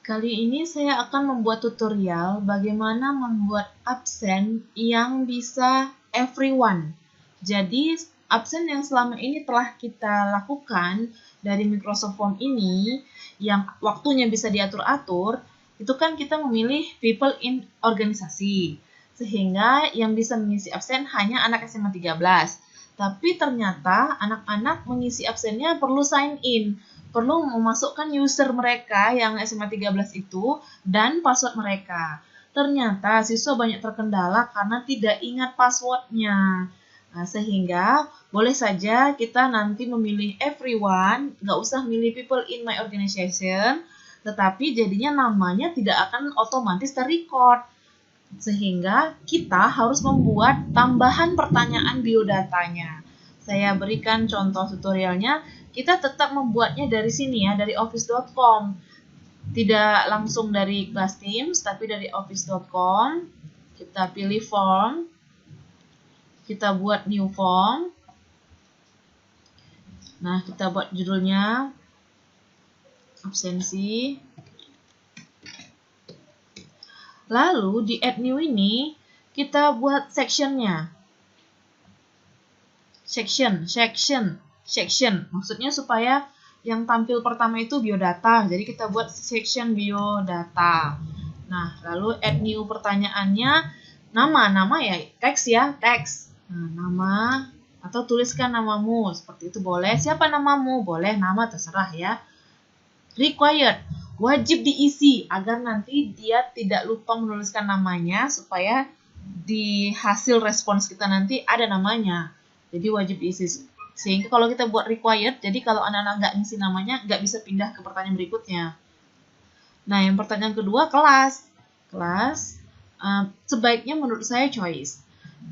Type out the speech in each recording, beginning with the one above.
Kali ini saya akan membuat tutorial bagaimana membuat absen yang bisa everyone. Jadi, absen yang selama ini telah kita lakukan dari Microsoft Form ini, yang waktunya bisa diatur-atur, itu kan kita memilih people in organisasi. Sehingga yang bisa mengisi absen hanya anak SMA 13. Tapi ternyata anak-anak mengisi absennya perlu sign in, perlu memasukkan user mereka yang SMA 13 itu dan password mereka. Ternyata siswa banyak terkendala karena tidak ingat passwordnya. Nah, sehingga boleh saja kita nanti memilih everyone, nggak usah milih people in my organization, tetapi jadinya namanya tidak akan otomatis terrecord. Sehingga kita harus membuat tambahan pertanyaan biodatanya. Saya berikan contoh tutorialnya. Kita tetap membuatnya dari sini ya, dari office.com. Tidak langsung dari Class Teams, tapi dari office.com. Kita pilih form. Kita buat new form. Nah, kita buat judulnya absensi. Lalu di add new ini kita buat sectionnya. Section. Maksudnya supaya yang tampil pertama itu biodata. Jadi kita buat section biodata. Nah, lalu add new pertanyaannya nama ya, teks ya, teks. Nah, nama atau tuliskan namamu. Seperti itu boleh. Siapa namamu? Boleh nama terserah ya. Required. Wajib diisi agar nanti dia tidak lupa menuliskan namanya supaya di hasil respons kita nanti ada namanya. Jadi wajib diisi. Sehingga kalau kita buat required, jadi kalau anak-anak nggak ngisi namanya, nggak bisa pindah ke pertanyaan berikutnya. Nah, yang pertanyaan kedua, kelas. Kelas, sebaiknya menurut saya choice.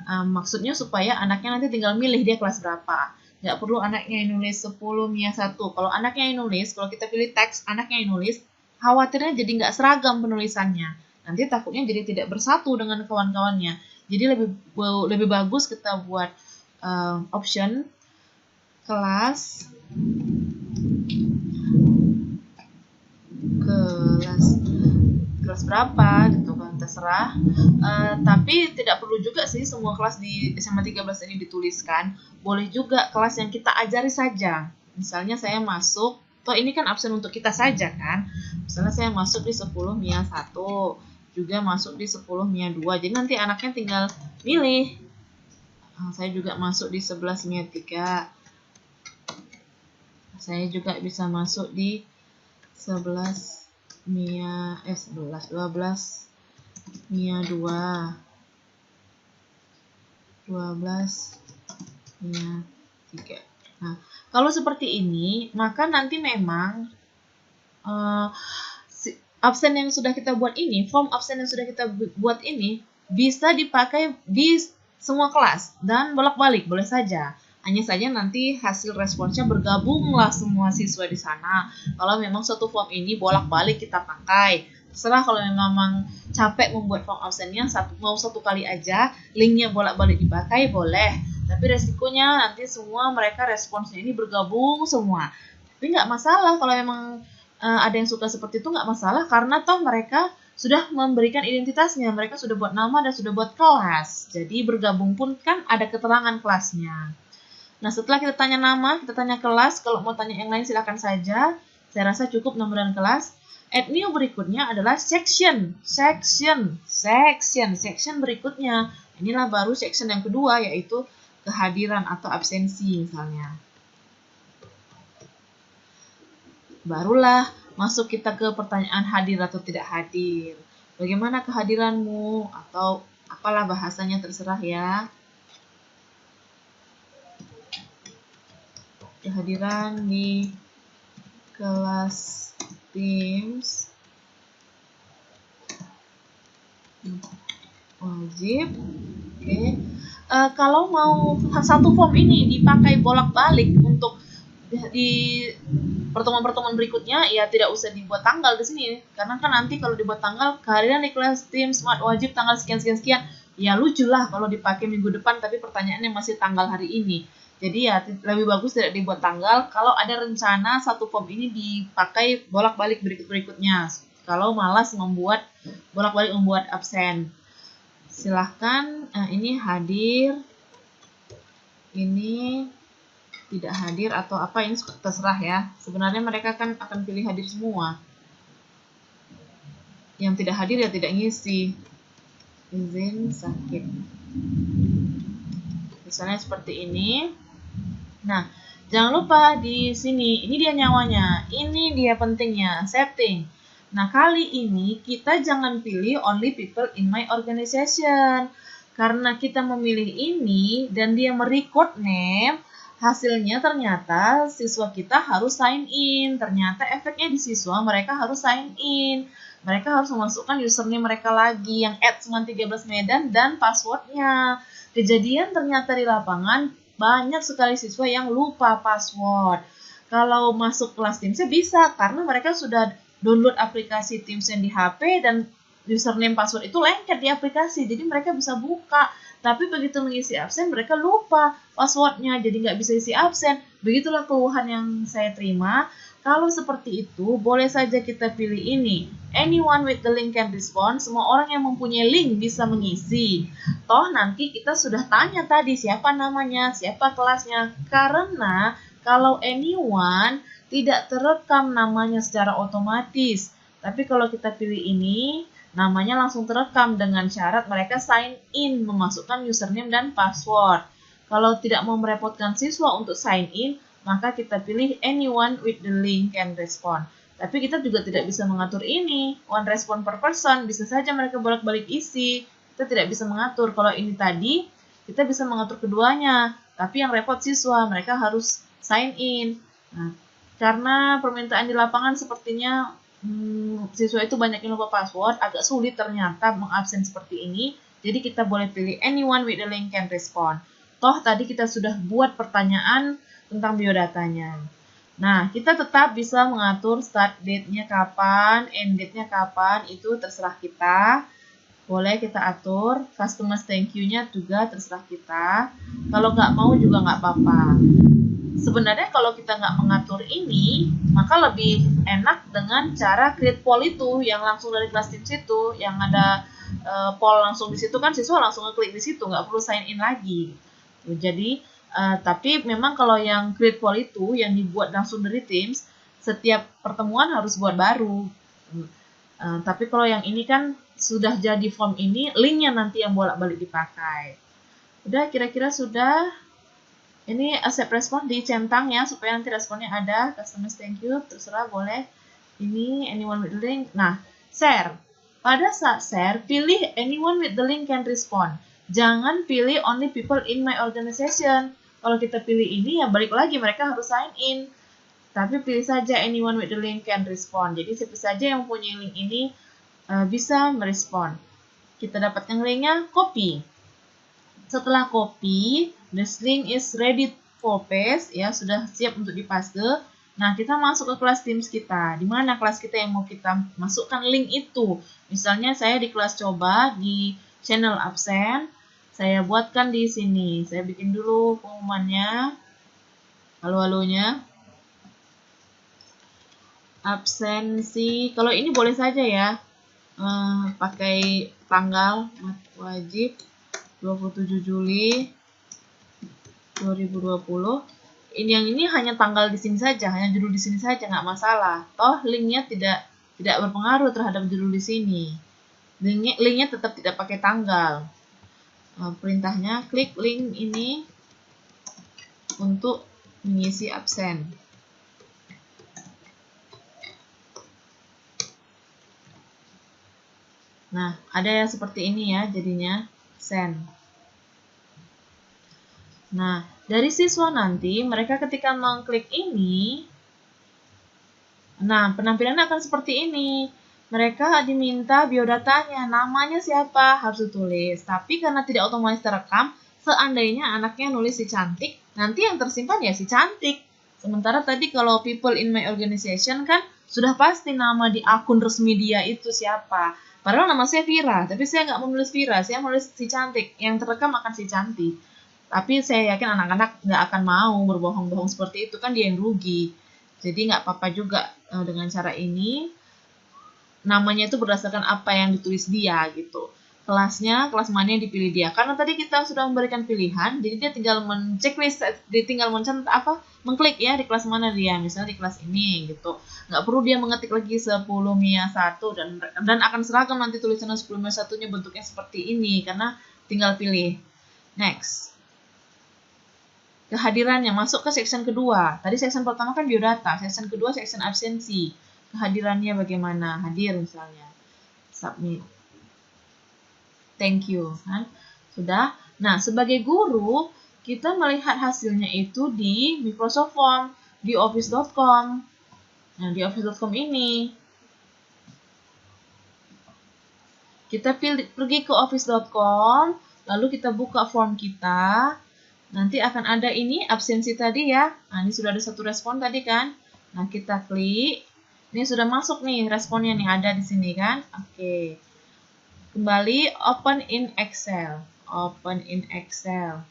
Maksudnya supaya anaknya nanti tinggal milih dia kelas berapa. Nggak perlu anaknya yang nulis 10, Mia 1. Kalau anaknya yang nulis, kalau kita pilih teks, anaknya yang nulis, khawatirnya jadi nggak seragam penulisannya. Nanti takutnya jadi tidak bersatu dengan kawan-kawannya. Jadi lebih bagus kita buat option kelas berapa gitu kan, terserah. Tapi tidak perlu juga sih semua kelas di SMA 13 ini dituliskan. Boleh juga kelas yang kita ajari saja. Misalnya saya masuk, toh ini kan absen untuk kita saja kan. Misalnya saya masuk di 10 Mia 1, juga masuk di 10 Mia 2. Jadi nanti anaknya tinggal milih. Saya juga masuk di 11 Mia 3. Saya juga bisa masuk di 12 Mia 2 Mia 12 Mia 3. Nah, kalau seperti ini, maka nanti memang absen yang sudah kita buat ini, form absen yang sudah kita buat ini bisa dipakai di semua kelas dan bolak-balik, boleh saja. Hanya saja nanti hasil responsnya bergabunglah semua siswa di sana. Kalau memang suatu form ini bolak-balik kita pakai. Terserah kalau memang capek membuat form absennya, mau satu kali aja, linknya bolak-balik dipakai, boleh. Tapi resikonya nanti semua mereka responsnya ini bergabung semua. Tapi nggak masalah kalau memang ada yang suka seperti itu, nggak masalah. Karena toh mereka sudah memberikan identitasnya, mereka sudah buat nama dan sudah buat kelas. Jadi bergabung pun kan ada keterangan kelasnya. Nah, setelah kita tanya nama, kita tanya kelas. Kalau mau tanya yang lain silakan saja. Saya rasa cukup nama dan kelas. Add new berikutnya adalah section. Section berikutnya. Inilah baru section yang kedua, yaitu kehadiran atau absensi misalnya. Barulah masuk kita ke pertanyaan hadir atau tidak hadir. Bagaimana kehadiranmu? Atau apalah bahasanya terserah ya. Kehadiran di kelas Teams wajib. Oke. Kalau mau satu form ini dipakai bolak-balik untuk di pertemuan-pertemuan berikutnya, ya tidak usah dibuat tanggal di sini, karena kan nanti kalau dibuat tanggal kehadiran di kelas Teams Smart wajib tanggal sekian, ya lucu lah kalau dipakai minggu depan tapi pertanyaannya masih tanggal hari ini. Jadi ya lebih bagus tidak dibuat tanggal kalau ada rencana satu form ini dipakai bolak-balik berikutnya. kalau malas bolak-balik membuat absen. Silahkan, ini hadir, ini tidak hadir atau apa, ini terserah ya. Sebenarnya mereka kan akan pilih hadir semua. Yang tidak hadir ya tidak ngisi. Izin sakit. Misalnya seperti ini. Nah, jangan lupa di sini, ini dia nyawanya, ini dia pentingnya, setting. Nah, kali ini kita jangan pilih only people in my organization. Karena kita memilih ini dan dia merecord name, hasilnya ternyata siswa kita harus sign in. Ternyata efeknya di siswa mereka harus sign in. Mereka harus memasukkan username mereka lagi yang @13medan dan passwordnya. Kejadian ternyata di lapangan banyak sekali siswa yang lupa password. Kalau masuk kelas Teams bisa karena mereka sudah download aplikasi Teams yang di HP dan username password itu lengket di aplikasi. Jadi mereka bisa buka. Tapi begitu mengisi absen mereka lupa passwordnya. Jadi nggak bisa isi absen. Begitulah keluhan yang saya terima. Kalau seperti itu, boleh saja kita pilih ini. Anyone with the link can respond. Semua orang yang mempunyai link bisa mengisi. Toh nanti kita sudah tanya tadi siapa namanya, siapa kelasnya. Karena kalau anyone tidak terekam namanya secara otomatis. Tapi kalau kita pilih ini, namanya langsung terekam dengan syarat mereka sign in, memasukkan username dan password. Kalau tidak mau merepotkan siswa untuk sign in, maka kita pilih anyone with the link can respond. Tapi kita juga tidak bisa mengatur ini. One respond per person, bisa saja mereka bolak-balik isi. Kita tidak bisa mengatur. Kalau ini tadi, kita bisa mengatur keduanya. Tapi yang repot siswa, mereka harus sign in. Nah, karena permintaan di lapangan sepertinya siswa itu banyak yang lupa password, agak sulit ternyata mengabsen seperti ini. Jadi kita boleh pilih anyone with the link can respond. Toh tadi kita sudah buat pertanyaan tentang biodatanya. Nah, kita tetap bisa mengatur start date-nya kapan, end date-nya kapan, itu terserah kita. Boleh kita atur, customer thank you-nya juga terserah kita. Kalau nggak mau juga nggak apa-apa. Sebenarnya kalau kita nggak mengatur ini, maka lebih enak dengan cara create poll itu, yang langsung dari kelas Teams itu, yang ada poll langsung di situ kan siswa langsung ngeklik di situ, nggak perlu sign in lagi. Jadi, tapi memang kalau yang create poll itu yang dibuat langsung dari Teams, setiap pertemuan harus buat baru. Tapi kalau yang ini kan sudah jadi form ini, linknya nanti yang bolak-balik dipakai. Udah, kira-kira sudah. Ini accept respon dicentang ya, supaya nanti responnya ada. Customers thank you, terserah boleh. Ini anyone with the link. Nah, share. Pada saat share, pilih anyone with the link can respond. Jangan pilih only people in my organization. Kalau kita pilih ini, ya balik lagi mereka harus sign in. Tapi pilih saja anyone with the link can respond. Jadi siapa saja yang punya link ini bisa merespon. Kita dapatkan linknya, copy. Setelah copy, the link is ready for paste, ya sudah siap untuk dipaste. Nah, kita masuk ke kelas Teams kita. Di mana kelas kita yang mau kita masukkan link itu? Misalnya saya di kelas coba di channel absen. Saya buatkan di sini. Saya bikin dulu pengumumannya. Halo-halonya. Absensi. Kalau ini boleh saja ya. Pakai tanggal wajib 27 Juli 2020. Yang ini hanya tanggal di sini saja, hanya judul di sini saja, nggak masalah. Toh linknya tidak berpengaruh terhadap judul di sini. Linknya tetap tidak pakai tanggal. Perintahnya klik link ini untuk mengisi absen. Nah, ada yang seperti ini ya jadinya, send. Nah, dari siswa nanti mereka ketika mengklik ini, nah penampilannya akan seperti ini. Mereka diminta biodatanya, namanya siapa harus ditulis. Tapi karena tidak otomatis terekam, seandainya anaknya nulis si cantik, nanti yang tersimpan ya si cantik. Sementara tadi kalau people in my organization kan sudah pasti nama di akun resmi dia itu siapa. Padahal nama saya Vira, tapi saya nggak menulis Vira, saya menulis si cantik. Yang terekam akan si cantik. Tapi saya yakin anak-anak nggak akan mau berbohong-bohong seperti itu, kan dia yang rugi. Jadi nggak apa-apa juga dengan cara ini. namanya itu berdasarkan apa yang ditulis dia gitu. Kelasnya, kelas mana yang dipilih dia. Karena tadi kita sudah memberikan pilihan, jadi dia tinggal checklist, dia tinggal mengklik ya di kelas mana dia, misalnya di kelas ini gitu. Nggak perlu dia mengetik lagi 10 MIA 1 dan akan seragam nanti tulisannya 10 MIA 1-nya bentuknya seperti ini karena tinggal pilih. Next. Kehadirannya masuk ke section kedua. Tadi section pertama kan biodata, section kedua section absensi. Kehadirannya bagaimana? Hadir misalnya. Submit. Thank you. Kan? Sudah. Nah, sebagai guru, kita melihat hasilnya itu di Microsoft Form, di office.com. Nah, di office.com ini. Kita pergi ke office.com, lalu kita buka form kita. Nanti akan ada ini, absensi tadi ya. Nah, ini sudah ada satu respon tadi kan. Nah, kita klik. Ini sudah masuk nih responnya nih, ada di sini kan. Oke. Kembali open in Excel. Open in Excel.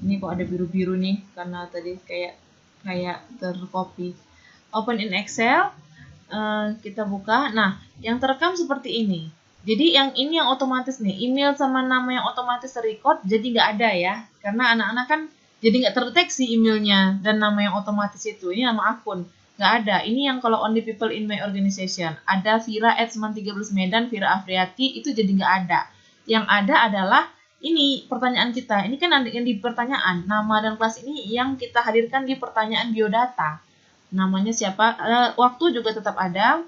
Ini kok ada biru-biru nih karena tadi kayak tercopy. Open in Excel. Kita buka. Nah, yang terekam seperti ini. Jadi yang ini yang otomatis nih, email sama nama yang otomatis terrecord jadi nggak ada ya. Karena anak-anak kan jadi nggak terdeteksi emailnya dan nama yang otomatis itu. Ini nama akun. Nggak ada. Ini yang kalau only people in my organization. Ada Vira @13 Medan, Vira Afriati, itu jadi nggak ada. Yang ada adalah ini pertanyaan kita. Ini kan yang di pertanyaan. Nama dan kelas ini yang kita hadirkan di pertanyaan biodata. Namanya siapa? Waktu juga tetap ada.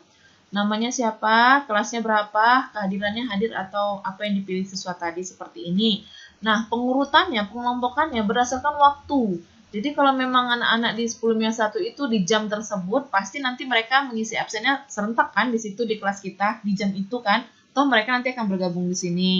Namanya siapa? Kelasnya berapa? Kehadirannya hadir atau apa yang dipilih siswa tadi seperti ini. Nah, pengurutannya, pengelompokannya berdasarkan waktu. Jadi kalau memang anak-anak di 10 MIA 1 itu di jam tersebut, pasti nanti mereka mengisi absennya serentak kan di situ di kelas kita, di jam itu kan. Atau mereka nanti akan bergabung di sini.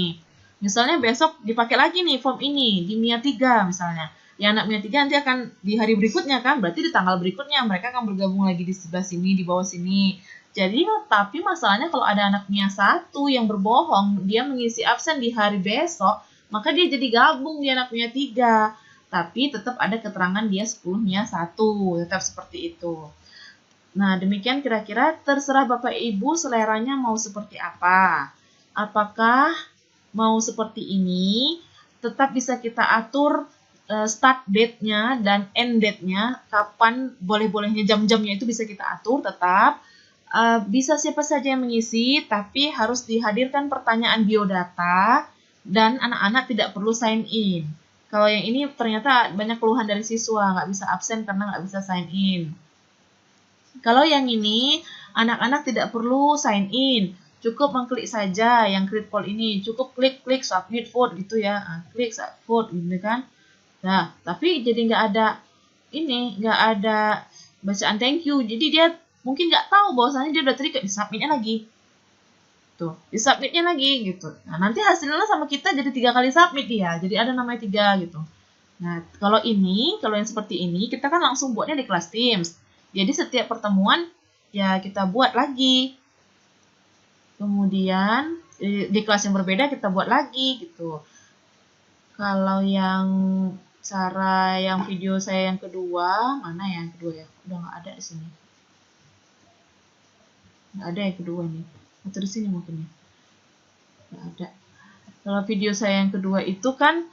Misalnya besok dipakai lagi nih form ini, di MIA 3 misalnya. Ya anak MIA 3 nanti akan di hari berikutnya kan, berarti di tanggal berikutnya mereka akan bergabung lagi di sebelah sini, di bawah sini. Jadi, tapi masalahnya kalau ada anak MIA 1 yang berbohong, dia mengisi absen di hari besok, maka dia jadi gabung di anak MIA 3. Tapi tetap ada keterangan dia 10 MIA 1, tetap seperti itu. Nah, demikian kira-kira terserah Bapak Ibu seleranya mau seperti apa. Apakah mau seperti ini, tetap bisa kita atur start date-nya dan end date-nya, kapan boleh-bolehnya jam-jamnya itu bisa kita atur tetap. Bisa siapa saja yang mengisi, tapi harus dihadirkan pertanyaan biodata dan anak-anak tidak perlu sign in. Kalau yang ini ternyata banyak keluhan dari siswa, nggak bisa absen karena nggak bisa sign in. Kalau yang ini, anak-anak tidak perlu sign in, cukup mengklik saja yang create poll ini, cukup klik submit vote gitu ya, klik vote gitu kan. Nah, tapi jadi nggak ada bacaan thank you, jadi dia mungkin nggak tahu bahwasanya dia udah terikat, di submitnya lagi. Tuh, di submitnya lagi gitu. Nah, nanti hasilnya sama kita jadi 3 kali submit dia. Jadi ada namanya 3 gitu. Nah, kalau yang seperti ini, kita kan langsung buatnya di kelas Teams. Jadi setiap pertemuan, ya kita buat lagi. Kemudian, di kelas yang berbeda kita buat lagi gitu. Kalau yang cara yang video saya yang kedua, mana ya yang kedua ya? Udah nggak ada di sini. Nggak ada yang kedua nih. Atau di sini mungkin ya. Nggak ada. Kalau video saya yang kedua itu kan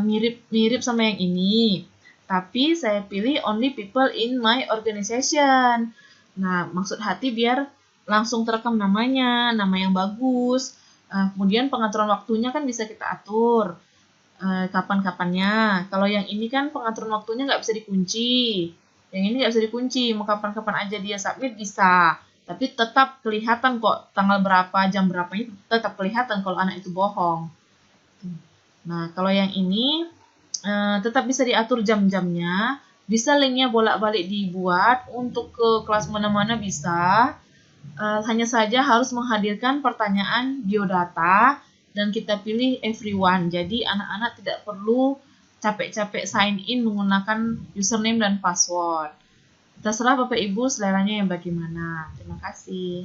mirip sama yang ini. Tapi saya pilih only people in my organization. Nah, maksud hati biar langsung terekam namanya, nama yang bagus. Kemudian pengaturan waktunya kan bisa kita atur. Kapan-kapannya. Kalau yang ini kan pengaturan waktunya nggak bisa dikunci. Yang ini nggak bisa dikunci. Mau kapan-kapan aja dia submit bisa. Tapi tetap kelihatan kok tanggal berapa, jam berapa itu tetap kelihatan kalau anak itu bohong. Nah, kalau yang ini tetap bisa diatur jam-jamnya, bisa linknya bolak-balik dibuat untuk ke kelas mana-mana bisa. Hanya saja harus menghadirkan pertanyaan biodata dan kita pilih everyone. Jadi anak-anak tidak perlu capek-capek sign in menggunakan username dan password. Terserah Bapak Ibu seleranya yang bagaimana. Terima kasih.